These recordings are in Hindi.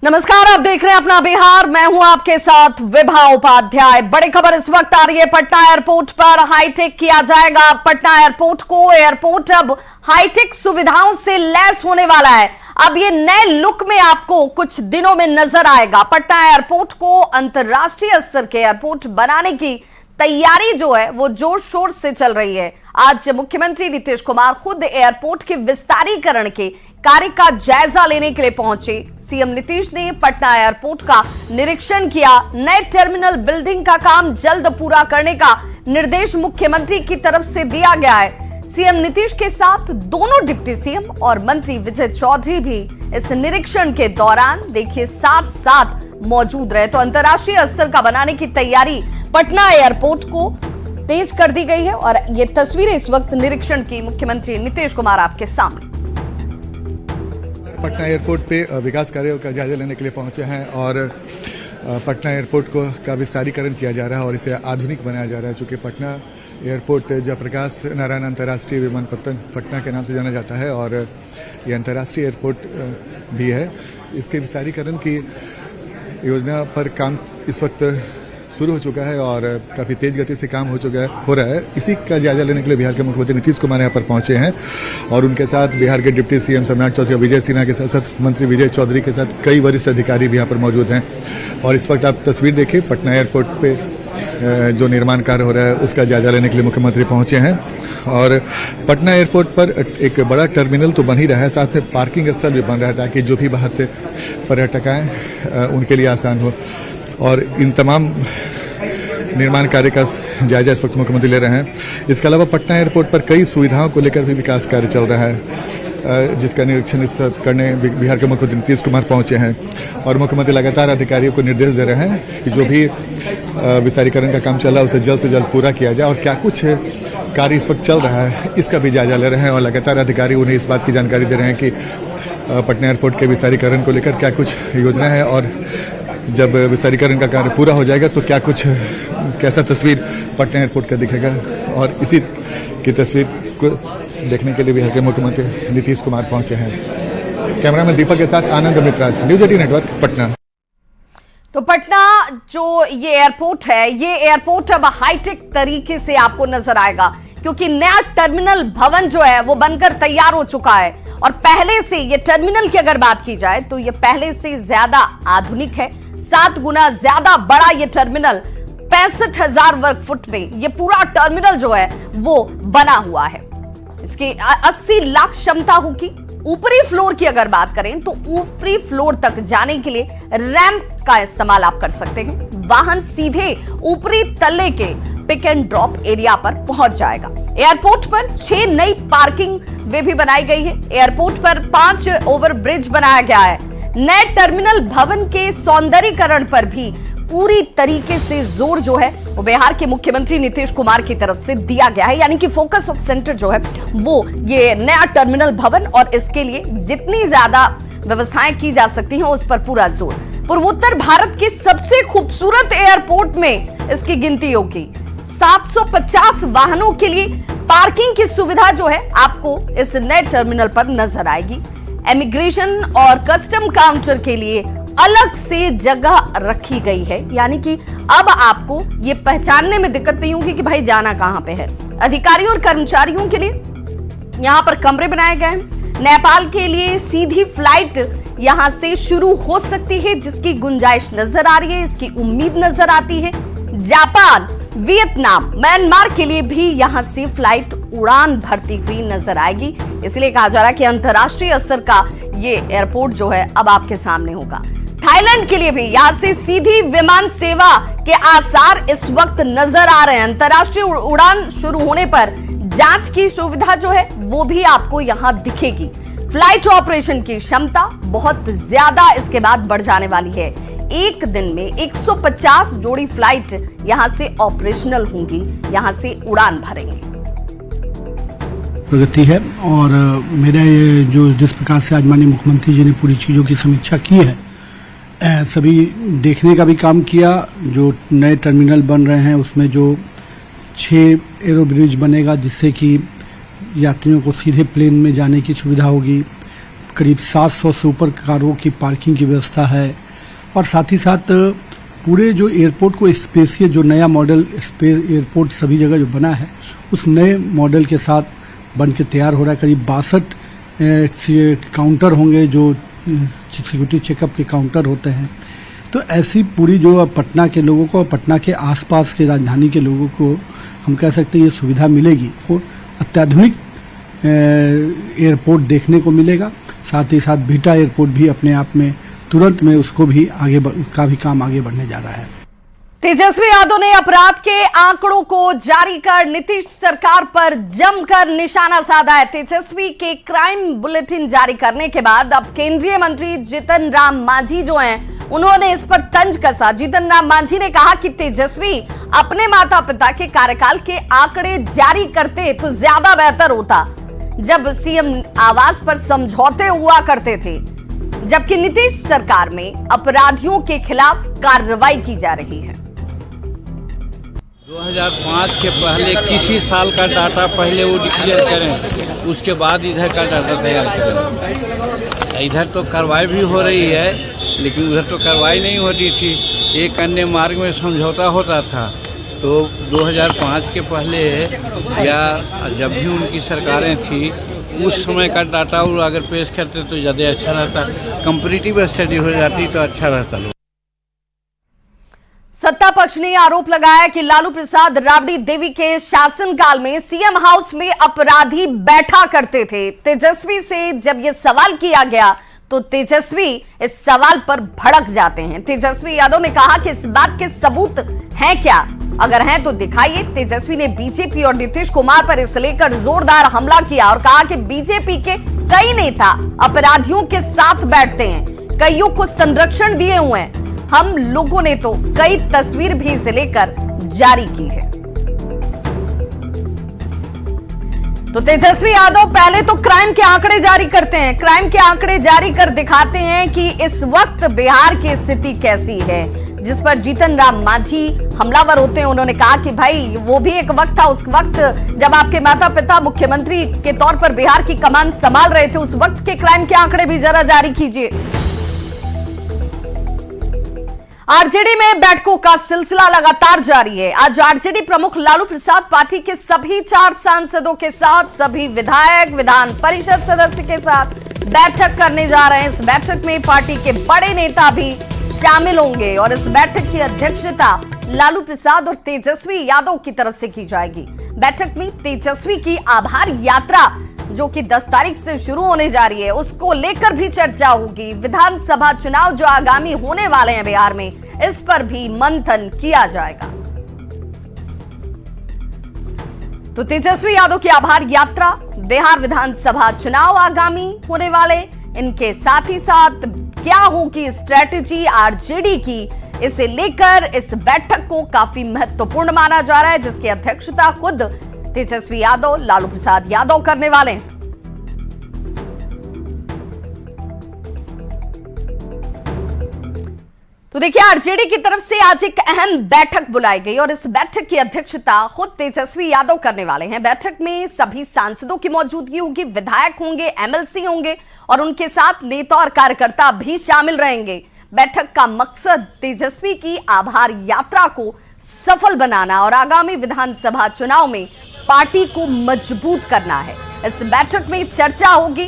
नमस्कार, आप देख रहे हैं अपना बिहार। मैं हूं आपके साथ विभा उपाध्याय। बड़ी खबर इस वक्त आ रही है, पटना एयरपोर्ट पर हाईटेक किया जाएगा। पटना एयरपोर्ट अब हाईटेक सुविधाओं से लैस होने वाला है। अब ये नए लुक में आपको कुछ दिनों में नजर आएगा। पटना एयरपोर्ट को अंतर्राष्ट्रीय स्तर के एयरपोर्ट बनाने की तैयारी जो है वो जोर शोर से चल रही है। आज मुख्यमंत्री नीतीश कुमार खुद एयरपोर्ट के विस्तारीकरण के कार्य का जायजा लेने के लिए पहुंचे। सीएम नीतीश ने पटना एयरपोर्ट का निरीक्षण किया। नए टर्मिनल बिल्डिंग का काम जल्द पूरा करने का निर्देश मुख्यमंत्री की तरफ से दिया गया है। सीएम नीतीश के साथ दोनों डिप्टी सीएम और मंत्री विजय चौधरी भी इस निरीक्षण के दौरान देखिए साथ साथ मौजूद रहे। तो अंतर्राष्ट्रीय स्तर का बनाने की तैयारी पटना एयरपोर्ट को तेज कर दी गई है और ये तस्वीरें इस वक्त निरीक्षण की मुख्यमंत्री नीतीश कुमार आपके सामने। पटना एयरपोर्ट पे विकास कार्यों का जायजा लेने के लिए पहुंचे हैं और पटना एयरपोर्ट का विस्तारीकरण किया जा रहा है और इसे आधुनिक बनाया जा रहा है। चूंकि पटना एयरपोर्ट जयप्रकाश नारायण अंतर्राष्ट्रीय विमानपत्तन पटना के नाम से जाना जाता है और ये अंतर्राष्ट्रीय एयरपोर्ट भी है। इसके विस्तारीकरण की योजना पर काम इस वक्त शुरू हो चुका है और काफी तेज गति से काम हो रहा है। इसी का जायजा लेने के लिए बिहार के मुख्यमंत्री नीतीश कुमार यहाँ पर पहुंचे हैं और उनके साथ बिहार के डिप्टी सीएम सम्राट चौधरी और विजय सिन्हा के साथ मंत्री विजय चौधरी के साथ कई वरिष्ठ अधिकारी भी यहाँ पर मौजूद हैं। और इस वक्त आप तस्वीर देखिए, पटना एयरपोर्ट पे जो निर्माण कार्य हो रहा है उसका जायजा लेने के लिए मुख्यमंत्री पहुंचे हैं। और पटना एयरपोर्ट पर एक बड़ा टर्मिनल तो बन ही रहा है, साथ में पार्किंग स्थल भी बन रहा है ताकि जो भी बाहर से पर्यटक आए उनके लिए आसान हो। और इन तमाम निर्माण कार्य का जायजा इस वक्त मुख्यमंत्री ले रहे हैं। इसके अलावा पटना एयरपोर्ट पर कई सुविधाओं को लेकर भी विकास कार्य चल रहा है, जिसका निरीक्षण इस करने बिहार के मुख्यमंत्री नीतीश कुमार पहुंचे हैं। और मुख्यमंत्री लगातार अधिकारियों को निर्देश दे रहे हैं कि जो भी विस्तारीकरण का काम चल रहा है उसे जल्द से जल्द पूरा किया जाए। और क्या कुछ कार्य इस वक्त चल रहा है इसका भी जायजा ले रहे हैं और लगातार अधिकारी उन्हें इस बात की जानकारी दे रहे हैं कि पटना एयरपोर्ट के विस्तारीकरण को लेकर क्या कुछ योजना है और जब विस्तारीकरण का कार्य पूरा हो जाएगा तो कैसा तस्वीर पटना एयरपोर्ट का दिखेगा। और इसी की तस्वीर को देखने के लिए बिहार के मुख्यमंत्री नीतीश कुमार पहुंचे हैं। कैमरामैन दीपक के साथ आनंद अमितराज, न्यूज 18 नेटवर्क, पटना। तो पटना जो ये एयरपोर्ट है, ये एयरपोर्ट अब हाईटेक तरीके से आपको नजर आएगा क्योंकि नया टर्मिनल भवन जो है वो बनकर तैयार हो चुका है। और पहले से ये टर्मिनल की अगर बात की जाए तो ये पहले से ज्यादा आधुनिक है। 7 गुना ज्यादा बड़ा ये टर्मिनल 65,000 वर्ग फुट में ये पूरा टर्मिनल जो है वो बना हुआ है। इसकी 80 लाख क्षमता होगी। ऊपरी फ्लोर की अगर बात करें तो ऊपरी फ्लोर तक जाने के लिए रैंप का इस्तेमाल आप कर सकते हैं। वाहन सीधे ऊपरी तल्ले के पिक एंड ड्रॉप एरिया पर पहुंच जाएगा। एयरपोर्ट पर 6 नई पार्किंग वे भी बनाई गई है। एयरपोर्ट पर 5 ओवरब्रिज बनाया गया है। नए टर्मिनल भवन के सौंदर्यीकरण पर भी पूरी तरीके से जोर जो है वो बिहार के मुख्यमंत्री नीतीश कुमार की तरफ से दिया गया है। यानी कि फोकस ऑफ सेंटर जो है वो ये नया टर्मिनल भवन और इसके लिए जितनी ज्यादा व्यवस्थाएं की जा सकती हैं उस पर पूरा जोर। पूर्वोत्तर भारत के सबसे खूबसूरत एयरपोर्ट में इसकी गिनती होगी। 750 वाहनों के लिए पार्किंग की सुविधा जो है आपको इस नए टर्मिनल पर नजर आएगी। इमिग्रेशन और कस्टम काउंटर के लिए अलग से जगह रखी गई है। यानी कि अब आपको ये पहचानने में दिक्कत नहीं होगी कि भाई जाना कहां पे है। अधिकारियों और कर्मचारियों के लिए यहां पर कमरे बनाए गए हैं। नेपाल के लिए सीधी फ्लाइट यहां से शुरू हो सकती है जिसकी गुंजाइश नजर आ रही है, इसकी उम्मीद नजर आती है। जापान, वियतनाम, म्यांमार के लिए भी यहां से फ्लाइट उड़ान भरती हुई नजर आएगी। इसलिए कहा जा रहा है कि अंतर्राष्ट्रीय स्तर का ये एयरपोर्ट जो है अब आपके सामने होगा। थाईलैंड के लिए भी यहां से सीधी विमान सेवा के आसार इस वक्त नजर आ रहे हैं। अंतर्राष्ट्रीय उड़ान शुरू होने पर जांच की सुविधा जो है वो भी आपको यहां दिखेगी। फ्लाइट ऑपरेशन की क्षमता बहुत ज्यादा इसके बाद बढ़ जाने वाली है। एक दिन में 150 जोड़ी फ्लाइट यहां से ऑपरेशनल होंगी, यहां से उड़ान भरेंगे। प्रगति है और मेरा ये जो जिस प्रकार से आज माननीय मुख्यमंत्री जी ने पूरी चीज़ों की समीक्षा की है, सभी देखने का भी काम किया। जो नए टर्मिनल बन रहे हैं उसमें जो 6 एरोब्रिज बनेगा जिससे कि यात्रियों को सीधे प्लेन में जाने की सुविधा होगी। करीब 700 से ऊपर कारों की पार्किंग की व्यवस्था है और साथ ही साथ पूरे जो एयरपोर्ट को स्पेसियस जो नया मॉडल एयरपोर्ट सभी जगह जो बना है उस नए मॉडल के साथ बन के तैयार हो रहा है। करीब 62 काउंटर होंगे जो सिक्योरिटी चेकअप के काउंटर होते हैं। तो ऐसी पूरी जो पटना के लोगों को, पटना के आसपास के राजधानी के लोगों को हम कह सकते हैं ये सुविधा मिलेगी, को अत्याधुनिक एयरपोर्ट देखने को मिलेगा। साथ ही साथ बीटा एयरपोर्ट भी अपने आप में तुरंत में उसको भी उसका भी काम आगे बढ़ने जा रहा है। तेजस्वी यादव ने अपराध के आंकड़ों को जारी कर नीतीश सरकार पर जमकर निशाना साधा है। तेजस्वी के क्राइम बुलेटिन जारी करने के बाद अब केंद्रीय मंत्री जीतन राम मांझी जो हैं, उन्होंने इस पर तंज कसा। जीतन राम मांझी ने कहा कि तेजस्वी अपने माता पिता के कार्यकाल के आंकड़े जारी करते तो ज्यादा बेहतर होता, जब सीएम आवास पर समझौते हुआ करते थे, जबकि नीतीश सरकार में अपराधियों के खिलाफ कार्रवाई की जा रही है। 2005 के पहले किसी साल का डाटा पहले वो डिक्लेयर करें, उसके बाद इधर का डाटा तैयार करें। इधर तो कार्रवाई भी हो रही है, लेकिन उधर तो कार्रवाई नहीं होती थी। एक अन्य मार्ग में समझौता होता था। तो 2005 के पहले या जब भी उनकी सरकारें थी, उस समय का डाटा वो अगर पेश करते तो ज़्यादा अच्छा रहता, कंपैरेटिव स्टडी हो जाती तो अच्छा रहता। सत्ता पक्ष ने आरोप लगाया कि लालू प्रसाद राबड़ी देवी के शासनकाल में सीएम हाउस में अपराधी बैठा करते थे। तेजस्वी से जब यह सवाल किया गया तो तेजस्वी इस सवाल पर भड़क जाते हैं। तेजस्वी यादव ने कहा कि इस बात के सबूत हैं क्या, अगर हैं तो दिखाइए। तेजस्वी ने बीजेपी और नीतीश कुमार पर इसे लेकर जोरदार हमला किया और कहा कि बीजेपी के कई नेता अपराधियों के साथ बैठते हैं, कईयों को संरक्षण दिए हुए हैं। हम लोगों ने तो कई तस्वीर भी इसे लेकर जारी की है। तो तेजस्वी यादव पहले तो क्राइम के आंकड़े जारी करते हैं, क्राइम के आंकड़े जारी कर दिखाते हैं कि इस वक्त बिहार की स्थिति कैसी है, जिस पर जीतन राम मांझी हमलावर होते हैं। उन्होंने कहा कि भाई वो भी एक वक्त था, उस वक्त जब आपके माता पिता मुख्यमंत्री के तौर पर बिहार की कमान संभाल रहे थे, उस वक्त के क्राइम के आंकड़े भी जरा जारी कीजिए। आरजेडी में बैठकों का सिलसिला लगातार जारी है। आज आरजेडी प्रमुख लालू प्रसाद पार्टी के सभी 4 सांसदों के साथ, सभी विधायक, विधान परिषद सदस्य के साथ बैठक करने जा रहे हैं। इस बैठक में पार्टी के बड़े नेता भी शामिल होंगे और इस बैठक की अध्यक्षता लालू प्रसाद और तेजस्वी यादव की तरफ से की जाएगी। बैठक में तेजस्वी की आभार यात्रा जो कि 10 तारीख से शुरू होने जा रही है, उसको लेकर भी चर्चा होगी। विधानसभा चुनाव जो आगामी होने वाले हैं बिहार में, इस पर भी मंथन किया जाएगा। तो तेजस्वी यादव की आभार यात्रा, बिहार विधानसभा चुनाव आगामी होने वाले, इनके साथ ही साथ क्या होगी स्ट्रेटेजी आरजेडी की, इसे लेकर इस बैठक को काफी महत्वपूर्ण माना जा रहा है, जिसकी अध्यक्षता खुद तेजस्वी यादव, लालू प्रसाद यादव करने वाले हैं। तो देखिए, आरजेडी की तरफ से आज एक अहम बैठक बुलाई गई और इस बैठक की अध्यक्षता खुद तेजस्वी यादव करने वाले हैं। बैठक में सभी सांसदों की मौजूदगी होगी, विधायक होंगे, एमएलसी होंगे और उनके साथ नेता और कार्यकर्ता भी शामिल रहेंगे। बैठक का मकसद तेजस्वी की आभार यात्रा को सफल बनाना और आगामी विधानसभा चुनाव में पार्टी को मजबूत करना है। इस बैठक में चर्चा होगी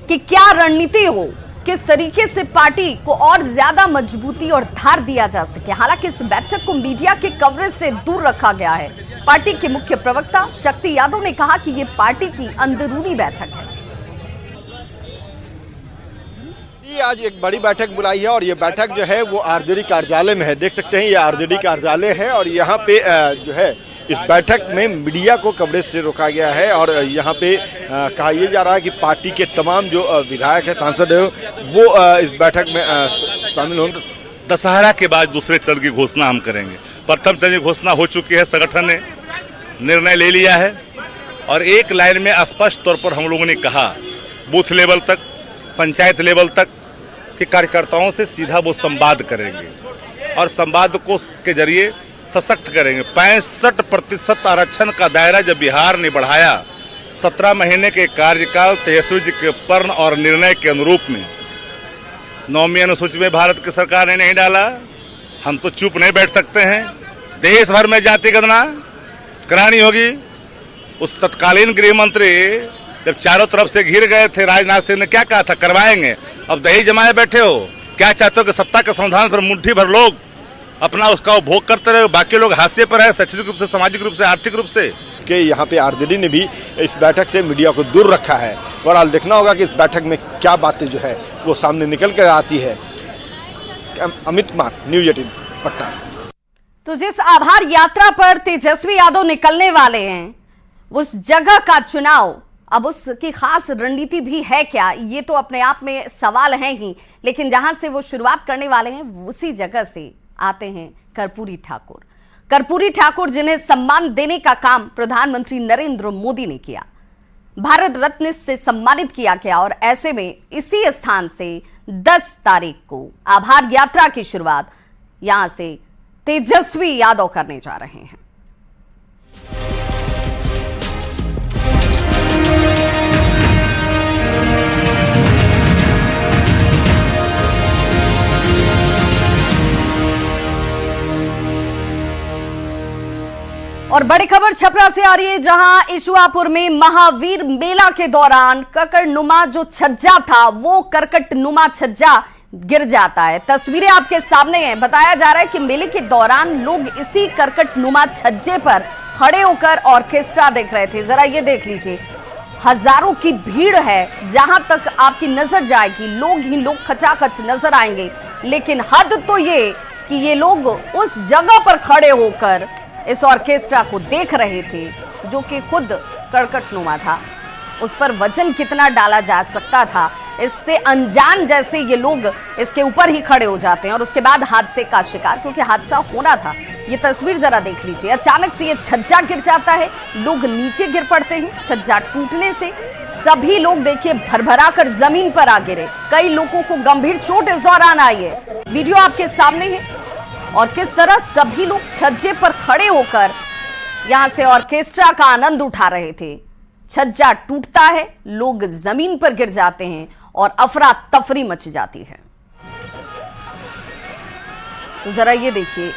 कि क्या रणनीति हो, किस तरीके से पार्टी को और ज्यादा मजबूती और धार दिया जा सके। हालांकि इस बैठक को मीडिया के कवरेज से दूर रखा गया है। पार्टी के मुख्य प्रवक्ता शक्ति यादव ने कहा कि यह पार्टी की अंदरूनी बैठक है। आज एक बड़ी बैठक बुलाई है और ये बैठक जो है वो आरजेडी कार्यालय में है। देख सकते हैं ये आरजेडी कार्यालय है और यहाँ पे जो है इस बैठक में मीडिया को कवरेज से रोका गया है और यहाँ पे कहा यह जा रहा है कि पार्टी के तमाम जो विधायक है, सांसद है, वो इस बैठक में शामिल होंगे। दशहरा के बाद दूसरे चरण की घोषणा हम करेंगे। प्रथम चरण की घोषणा हो चुकी है, संगठन ने निर्णय ले लिया है और एक लाइन में स्पष्ट तौर पर हम लोगों ने कहा बूथ लेवल तक, पंचायत लेवल तक कि कार्यकर्ताओं से सीधा वो संवाद करेंगे और संवाद को के जरिए सशक्त करेंगे। 65% आरक्षण का दायरा जब बिहार ने बढ़ाया, 17 महीने के कार्यकाल तेजस्वी जी के पर्ण और निर्णय के अनुरूप में 9वीं अनुसूची में भारत की सरकार ने नहीं डाला। हम तो चुप नहीं बैठ सकते हैं। देश भर में जाति गणना करानी होगी। उस तत्कालीन गृह मंत्री जब चारों तरफ से घिर गए थे, राजनाथ सिंह ने क्या कहा था, करवाएंगे। अब दही जमाए बैठे हो, क्या चाहते हो कि सत्ता के संविधान पर मुट्ठी भर लोग अपना उसका उपभोग करते रहे, बाकी लोग हाशिए पर है, शैक्षणिक रूप से, सामाजिक रूप से, आर्थिक रूप से। कि यहाँ पे आरजेडी ने भी इस बैठक से मीडिया को दूर रखा है। और हाल देखना होगा कि इस बैठक में क्या बातें जो है वो सामने निकल कर आती है। अमित कुमार, न्यूज़ 18 पटना। तो जिस आभार यात्रा पर तेजस्वी यादव निकलने वाले हैं, उस जगह का चुनाव, अब उसकी खास रणनीति भी है क्या, ये तो अपने आप में सवाल है ही। लेकिन जहां से वो शुरुआत करने वाले हैं उसी जगह से आते हैं कर्पूरी ठाकुर। कर्पूरी ठाकुर जिन्हें सम्मान देने का काम प्रधानमंत्री नरेंद्र मोदी ने किया, भारत रत्न से सम्मानित किया गया। और ऐसे में इसी स्थान से 10 तारीख को आभार यात्रा की शुरुआत यहां से तेजस्वी यादव करने जा रहे हैं। और बड़ी खबर छपरा से आ रही है, जहां इशुआपुर में महावीर मेला के दौरान ककड़नुमा जो छज्जा था, वो करकटनुमा छज्जा गिर जाता है। तस्वीरें आपके सामने हैं। बताया जा रहा है कि मेले के दौरान लोग इसी करकटनुमा छज्जे पर खड़े होकर ऑर्केस्ट्रा देख रहे थे। जरा ये देख लीजिए, हजारों की भीड़ है। जहां तक आपकी नजर जाएगी लोग ही लोग खचाखच नजर आएंगे। लेकिन हद तो ये कि ये लोग उस जगह पर खड़े होकर इस ऑर्केस्ट्रा को देख रहे थे, जो कि खुद करकटनुमा था। उस पर वजन कितना डाला जा सकता था, इससे अनजान जैसे ये लोग इसके ऊपर ही खड़े हो जाते हैं और उसके बाद हादसे का शिकार, क्योंकि हादसा होना था। ये तस्वीर जरा देख लीजिए, अचानक से ये छज्जा गिर जाता है, लोग नीचे गिर पड़ते हैं। छज्जा टूटने से सभी लोग देखिए भरभरा कर जमीन पर आ गिरे। कई लोगों को गंभीर चोट इस दौरान आई है। वीडियो आपके सामने है और किस तरह सभी लोग छज्जे पर खड़े होकर यहां से ऑर्केस्ट्रा का आनंद उठा रहे थे। छज्जा टूटता है, लोग जमीन पर गिर जाते हैं और अफरा तफरी मच जाती है। तो जरा ये देखिए,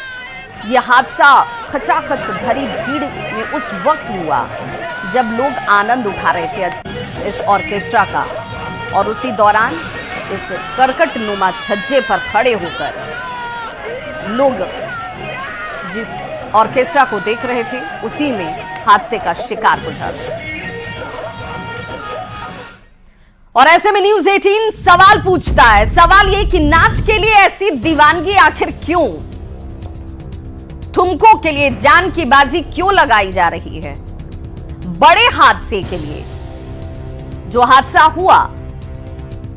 ये हादसा खचाखच भरी भीड़ में उस वक्त हुआ जब लोग आनंद उठा रहे थे इस ऑर्केस्ट्रा का, और उसी दौरान इस करकटनुमा छज्जे पर खड़े होकर लोग जिस ऑर्केस्ट्रा को देख रहे थे उसी में हादसे का शिकार हो जाते। और ऐसे में न्यूज़ 18 सवाल पूछता है, सवाल ये कि नाच के लिए ऐसी दीवानगी आखिर क्यों? ठुमकों के लिए जान की बाजी क्यों लगाई जा रही है? बड़े हादसे के लिए, जो हादसा हुआ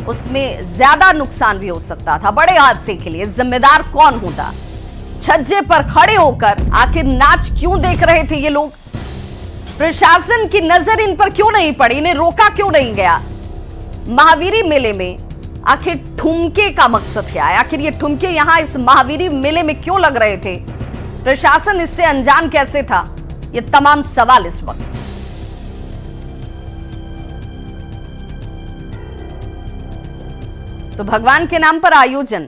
उसमें ज्यादा नुकसान भी हो सकता था। बड़े हादसे के लिए जिम्मेदार कौन होता? छज्जे पर खड़े होकर आखिर नाच क्यों देख रहे थे ये लोग? प्रशासन की नजर इन पर क्यों नहीं पड़ी? इन्हें रोका क्यों नहीं गया? महावीरी मेले में आखिर ठुमके का मकसद क्या है? आखिर ये ठुमके यहां इस महावीरी मेले में क्यों लग रहे थे? प्रशासन इससे अनजान कैसे था? ये तमाम सवाल इस वक्त। तो भगवान के नाम पर आयोजन,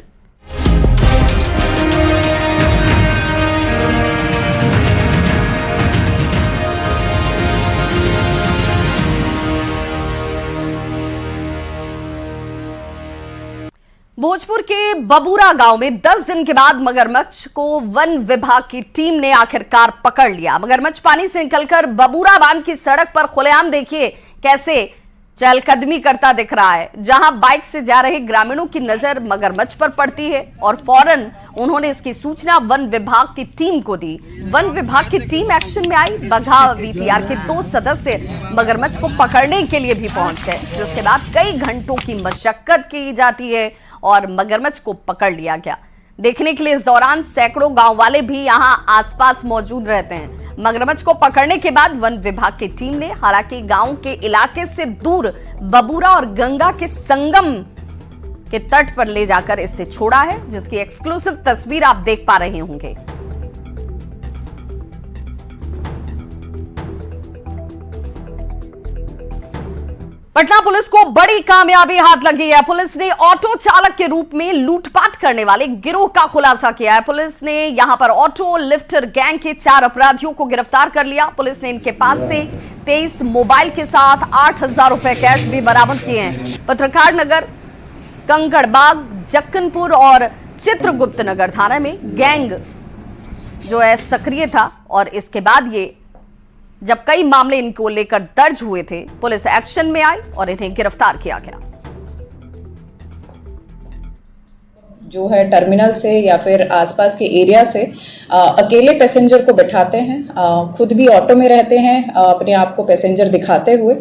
भोजपुर के बबूरा गांव में 10 दिन के बाद मगरमच्छ को वन विभाग की टीम ने आखिरकार पकड़ लिया। मगरमच्छ पानी से निकलकर बबूरा बांध की सड़क पर खुलेआम देखिए कैसे चहलकदमी करता दिख रहा है। जहां बाइक से जा रहे ग्रामीणों की नजर मगरमच्छ पर पड़ती है और फौरन उन्होंने इसकी सूचना वन विभाग की टीम को दी। वन विभाग की टीम एक्शन में आई। बघा वीटीआर के 2 सदस्य मगरमच्छ को पकड़ने के लिए भी पहुंच गए, जिसके बाद कई घंटों की मशक्कत की जाती है और मगरमच्छ को पकड़ लिया गया। देखने के लिए इस दौरान सैकड़ों गांव वाले भी यहां आसपास मौजूद रहते हैं। मगरमच्छ को पकड़ने के बाद वन विभाग की टीम ने हालांकि गांव के इलाके से दूर बबूरा और गंगा के संगम के तट पर ले जाकर इसे छोड़ा है, जिसकी एक्सक्लूसिव तस्वीर आप देख पा रहे होंगे। पटना पुलिस को बड़ी कामयाबी हाथ लगी है। पुलिस ने ऑटो चालक के रूप में लूटपाट करने वाले गिरोह का खुलासा किया है। पुलिस ने यहां पर ऑटो लिफ्टर गैंग के 4 अपराधियों को गिरफ्तार कर लिया। पुलिस ने इनके पास से 23 मोबाइल के साथ 8,000 रुपए कैश भी बरामद किए हैं। पत्रकार नगर, कंकड़बाग, जक्कनपुर और चित्रगुप्त नगर थाना में गैंग जो है सक्रिय था और इसके बाद ये जब कई मामले इनको लेकर दर्ज हुए थे, पुलिस एक्शन में आई और इन्हें गिरफ्तार किया गया। जो है टर्मिनल से या फिर आसपास के एरिया से अकेले पैसेंजर को बैठाते हैं, खुद भी ऑटो में रहते हैं, अपने आप को पैसेंजर दिखाते हुए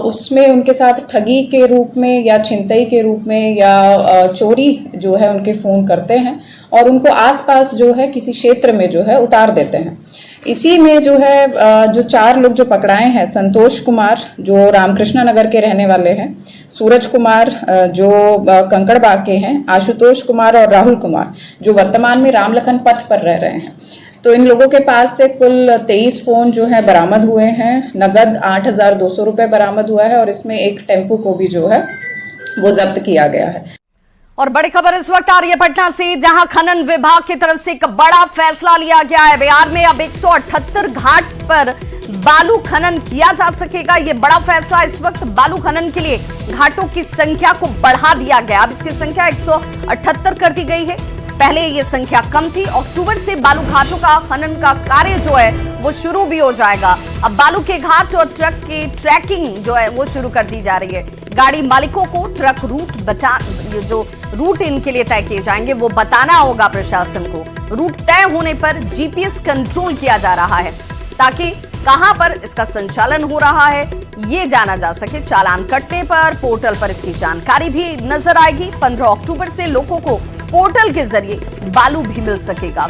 उसमें उनके साथ ठगी के रूप में या छिनतई के रूप में या चोरी जो है उनके फ़ोन करते हैं और उनको आसपास जो है किसी क्षेत्र में जो है उतार देते हैं। इसी में जो है जो 4 लोग जो पकड़ाए हैं, संतोष कुमार जो रामकृष्ण नगर के रहने वाले हैं, सूरज कुमार जो कंकड़बाग के हैं, आशुतोष कुमार और राहुल कुमार जो वर्तमान में रामलखन पथ पर रह रहे हैं। तो इन लोगों के पास से कुल 23 फोन जो है बरामद हुए हैं, नगद 8,200 रुपए बरामद हुआ है और इसमें एक टेम्पो को भी जो है वो जब्त किया गया है। और बड़ी खबर इस वक्त आ रही है पटना से, जहां खनन विभाग की तरफ से एक बड़ा फैसला लिया गया है। बिहार में अब 178 घाट पर बालू खनन किया जा सकेगा। यह बड़ा फैसला इस वक्त बालू खनन के लिए घाटों की संख्या को बढ़ा दिया गया। अब इसकी संख्या 178 कर दी गई है। पहले ये संख्या कम थी। अक्टूबर से बालू घाटों का खनन का कार्य जो है वो शुरू भी हो जाएगा। अब बालू के घाट और ट्रक की ट्रैकिंग जो है वो शुरू कर दी जा रही है। गाड़ी मालिकों को ट्रक जो रूट इनके लिए तय किए जाएंगे वो बताना होगा प्रशासन को। रूट तय होने पर जीपीएस कंट्रोल किया जा रहा है ताकि कहां पर इसका संचालन हो रहा है ये जाना जा सके। चालान कटने पर पोर्टल पर इसकी जानकारी भी नजर आएगी। 15 अक्टूबर से लोगों को पोर्टल के जरिए बालू भी मिल सकेगा।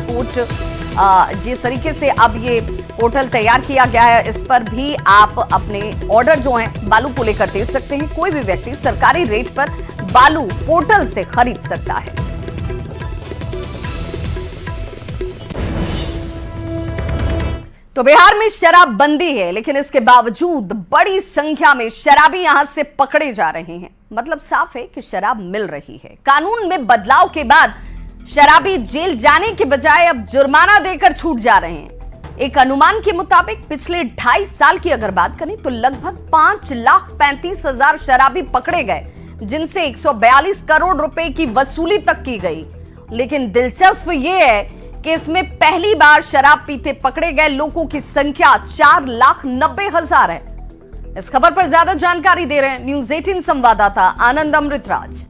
जिस तरीके से अब ये पोर्टल तैयार किया गया है, इस पर भी आप अपने ऑर्डर जो हैं बालू को लेकर दे सकते हैं। कोई भी व्यक्ति सरकारी रेट पर बालू पोर्टल से खरीद सकता है। तो बिहार में शराबबंदी है, लेकिन इसके बावजूद बड़ी संख्या में शराबी यहां से पकड़े जा रहे हैं। मतलब साफ है कि शराब मिल रही है। कानून में बदलाव के बाद शराबी जेल जाने के बजाय अब जुर्माना देकर छूट जा रहे हैं। एक अनुमान के मुताबिक पिछले 2.5 साल की अगर बात करें तो लगभग 5,35,000 शराबी पकड़े गए, जिनसे 142 करोड़ रुपए की वसूली तक की गई। लेकिन दिलचस्प यह है कि इसमें पहली बार शराब पीते पकड़े गए लोगों की संख्या 4,90,000 है। इस खबर पर ज्यादा जानकारी दे रहे हैं न्यूज 18 संवाददाता आनंद अमृतराज।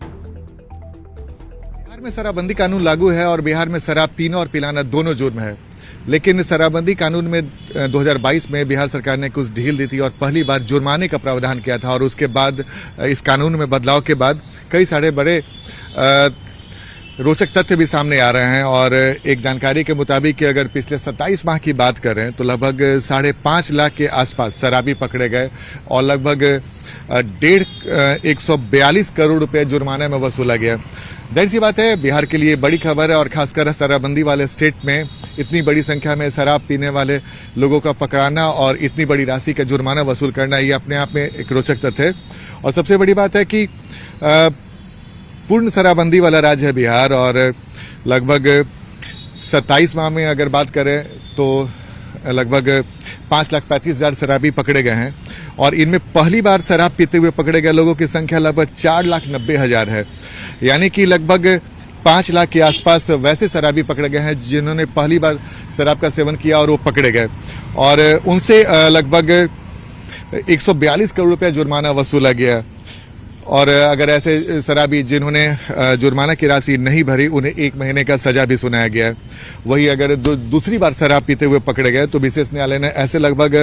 बिहार में शराबबंदी कानून लागू है और बिहार में शराब पीना और पिलाना दोनों जुर्म है। लेकिन शराबबंदी कानून में 2022 में बिहार सरकार ने कुछ ढील दी थी और पहली बार जुर्माने का प्रावधान किया था। और उसके बाद इस कानून में बदलाव के बाद कई सारे बड़े रोचक तथ्य भी सामने आ रहे हैं। और एक जानकारी के मुताबिक अगर पिछले 27 माह की बात करें तो लगभग 5.5 लाख के आसपास शराबी पकड़े गए और लगभग 142 करोड़ रुपए जुर्माने में वसूला गया। जाहिर सी बात है बिहार के लिए बड़ी खबर है और खासकर शराबबंदी वाले स्टेट में इतनी बड़ी संख्या में शराब पीने वाले लोगों का पकड़ाना और इतनी बड़ी राशि का जुर्माना वसूल करना ये अपने आप में एक रोचक तथ्य है। और सबसे बड़ी बात है कि पूर्ण शराबबंदी वाला राज्य है बिहार और लगभग 27 माह में अगर बात करें तो लगभग 5,35,000 शराबी पकड़े गए हैं और इनमें पहली बार शराब पीते हुए पकड़े गए लोगों की संख्या लगभग 4,90,000 है। यानी कि लगभग 5 लाख के आसपास वैसे शराबी पकड़े गए हैं जिन्होंने पहली बार शराब का सेवन किया और वो पकड़े गए और उनसे लगभग 142 करोड़ रुपया जुर्माना वसूला गया। और अगर ऐसे शराबी जिन्होंने जुर्माना की राशि नहीं भरी उन्हें 1 महीने का सजा भी सुनाया गया है। वही अगर दूसरी बार शराब पीते हुए पकड़े गए तो विशेष न्यायालय ने ऐसे लगभग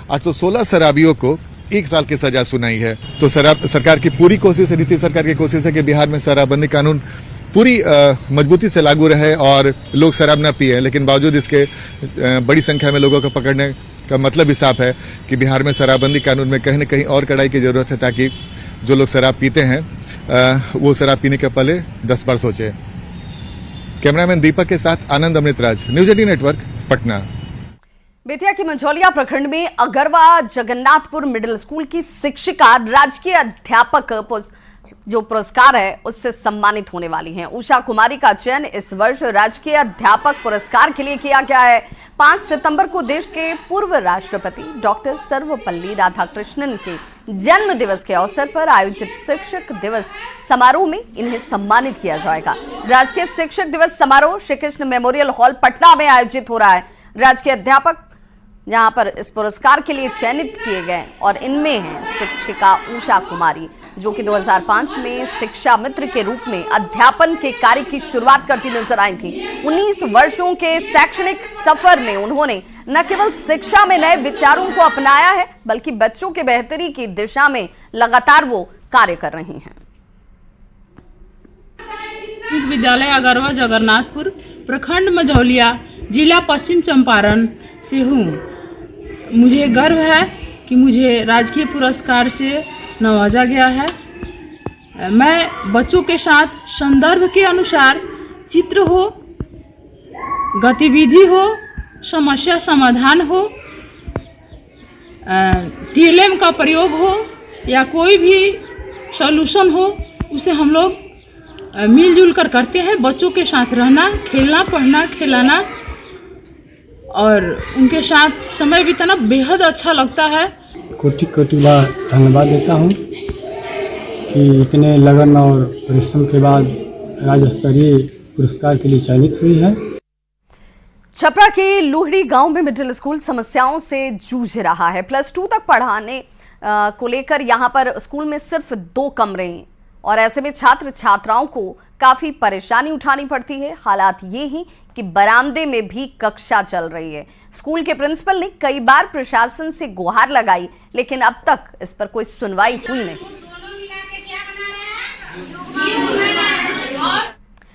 816 शराबियों को 1 साल की सजा सुनाई है। तो सरकार की पूरी कोशिश है, नीतीश सरकार की कोशिश है कि बिहार में शराबबंदी कानून पूरी मजबूती से लागू रहे और लोग शराब न पिए। लेकिन बावजूद इसके बड़ी संख्या में लोगों को पकड़ने का मतलब ही साफ है कि बिहार में शराबबंदी कानून में कहीं न कहीं और कड़ाई की जरूरत है ताकि जो लोग शराब पीते हैं वो शराब पीने के पहले 10 बार सोचे। कैमरामैन दीपक के साथ आनंद अमृतराज, न्यूज 18 नेटवर्क, पटना। बेतिया के मंझौलिया प्रखंड में अगरवा जगन्नाथपुर मिडिल स्कूल की शिक्षिका राजकीय अध्यापक जो पुरस्कार है उससे सम्मानित होने वाली हैं। उषा कुमारी का चयन इस वर्ष राजकीय अध्यापक पुरस्कार के लिए किया गया है। 5 सितंबर को देश के पूर्व राष्ट्रपति डॉक्टर सर्वपल्ली राधाकृष्णन के जन्म दिवस के अवसर पर आयोजित शिक्षक दिवस समारोह में इन्हें सम्मानित किया जाएगा। राजकीय शिक्षक दिवस समारोह श्री कृष्ण मेमोरियल हॉल पटना में आयोजित हो रहा है। राजकीय अध्यापक जहां पर इस पुरस्कार के लिए चयनित किए गए और इनमें हैं शिक्षिका उषा कुमारी, जो कि 2005 में शिक्षा मित्र के रूप में अध्यापन के कार्य की शुरुआत करती नजर आई थी। 19 वर्षों के शैक्षणिक सफर में उन्होंने न केवल शिक्षा में नए विचारों को अपनाया है, बल्कि बच्चों के बेहतरी की दिशा में लगातार वो कार्य कर रही हैं। विद्यालय अगरवा जगन्नाथपुर प्रखंड मंझौलिया जिला पश्चिम चंपारण से हूँ। मुझे गर्व है कि मुझे राजकीय पुरस्कार से नवाजा गया है। मैं बच्चों के साथ संदर्भ के अनुसार चित्र हो, गतिविधि हो, समस्या समाधान हो, टीएलएम का प्रयोग हो या कोई भी सॉल्यूशन हो, उसे हम लोग मिलजुल कर करते हैं। बच्चों के साथ रहना, खेलना, पढ़ना, खिलाना और उनके साथ समय बिताना बेहद अच्छा लगता है। कोटि कोटि बार धन्यवाद देता हूँ कि इतने लगन और परिश्रम के बाद राज्य स्तरीय पुरस्कार के लिए चयनित हुई है। छपरा के लोहड़ी गांव में मिडिल स्कूल समस्याओं से जूझ रहा है। +2 तक पढ़ाने को लेकर यहां पर स्कूल में सिर्फ 2 कमरे हैं और ऐसे में छात्र छात्राओं को काफी परेशानी उठानी पड़ती है। हालात ये ही कि बरामदे में भी कक्षा चल रही है। स्कूल के प्रिंसिपल ने कई बार प्रशासन से गुहार लगाई, लेकिन अब तक इस पर कोई सुनवाई हुई नहीं।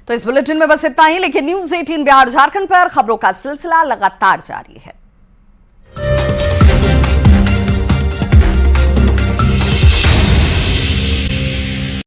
तो इस बुलेटिन में बस इतना ही, लेकिन न्यूज़ 18 बिहार झारखंड पर खबरों का सिलसिला लगातार जारी है।